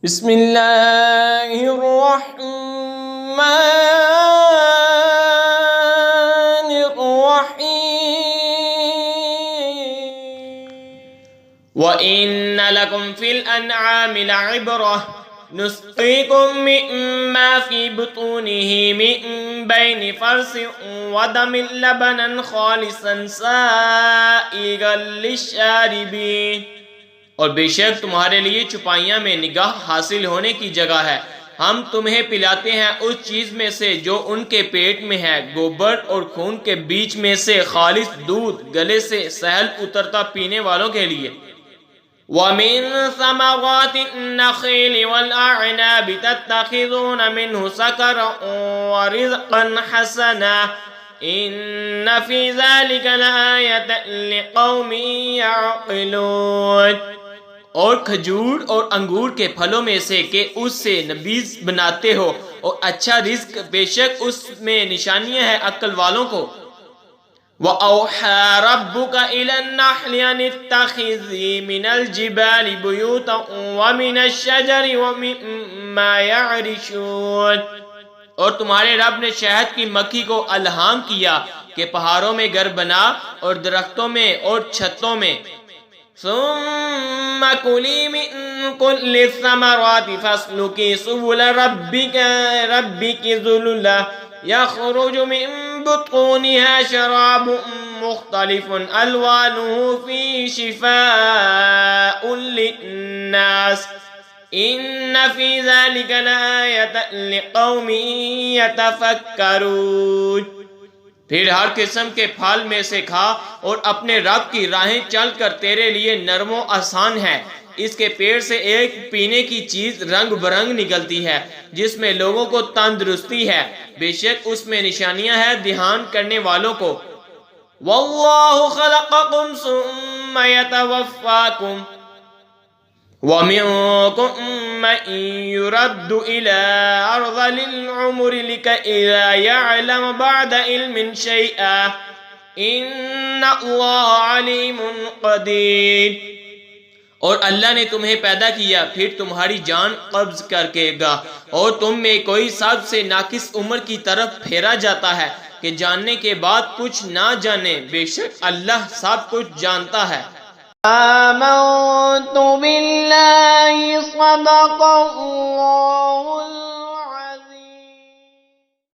بسم اللہ الرحمن الرحیم وَإِنَّ لَكُمْ فِي الْأَنْعَامِ لَعِبْرَةً نُسْقِيكُم مِّمَّا فِي بُطُونِهِ مِن بَيْنِ فَرْثٍ وَدَمٍ لَبَنًا خَالِصًا سَائِغًا لِّلشَّارِبِينَ، اور بے شک تمہارے لیے چپائیاں میں نگاہ حاصل ہونے کی جگہ ہے۔ ہم تمہیں پلاتے ہیں اس چیز میں سے جو ان کے پیٹ میں ہے، گوبر اور خون کے بیچ میں سے خالص دودھ، گلے سے سہل اترتا پینے والوں کے لیے۔ وَمِن ثَمَرَاتِ النَّخِيلِ وَالْأَعْنَابِ تَتَّخِذُونَ مِنْهُ سَكَرًا وَرِزْقًا حَسَنًا إِنَّ فِي ذَلِكَ لَآيَةً لِقَوْمٍ يَعْقِلُونَ، اور کھجور اور انگور کے پھلوں میں سے کہ اس سے نبیذ بناتے ہو اور اچھا رزق، بے شک اس میں نشانیاں ہیں عقل والوں کو۔ وَأَوْحَى رَبُّكَ إِلَى النَّحْلِ أَنِ اتَّخِذِي مِنَ الْجِبَالِ بُيُوتًا وَمِنَ الشَّجَرِ وَمِمَّا يَعْرِشُونَ، اور تمہارے رب نے شہد کی مکھی کو الہام کیا کہ پہاڑوں میں گھر بنا اور درختوں میں اور چھتوں میں۔ ثُمَّ كُلِي مِن كُلِّ الثَّمَرَاتِ فَاسْلُكِي سُبُلَ رَبِّكِ ذُلُلًا يَخْرُجُ مِن بُطُونِهَا شَرَابٌ مُخْتَلِفٌ أَلْوَانُهُ فِيهِ شِفَاءٌ لِلنَّاسِ إِنَّ فِي ذَلِكَ لَآيَةً لِقَوْمٍ يَتَفَكَّرُونَ۔ پھر ہر قسم کے پھل میں سے کھا اور اپنے رب کی راہیں چل کر تیرے لیے نرم و آسان ہے۔ اس کے پیڑ سے ایک پینے کی چیز رنگ برنگ نکلتی ہے جس میں لوگوں کو تندرستی ہے، بے شک اس میں نشانیاں ہیں دھیان کرنے والوں کو۔ وَاللَّهُ خَلَقَكُمْ ثُمَّ يَتَوَفَّاكُمْ وَمِنكُم مَّن يُرَدُّ إِلَىٰ أَرْذَلِ الْعُمُرِ لِكَيْ لَا يَعْلَمَ بَعْدَ عِلْمٍ شَيْئًا إِنَّ اللَّهَ عَلِيمٌ قَدِيرٌ، اور اللہ نے تمہیں پیدا کیا پھر تمہاری جان قبض کر کے گا، اور تم میں کوئی سب سے ناقص عمر کی طرف پھیرا جاتا ہے کہ جاننے کے بعد کچھ نہ جانے، بے شک اللہ سب کچھ جانتا ہے۔ آمنت باللہ صدق اللہ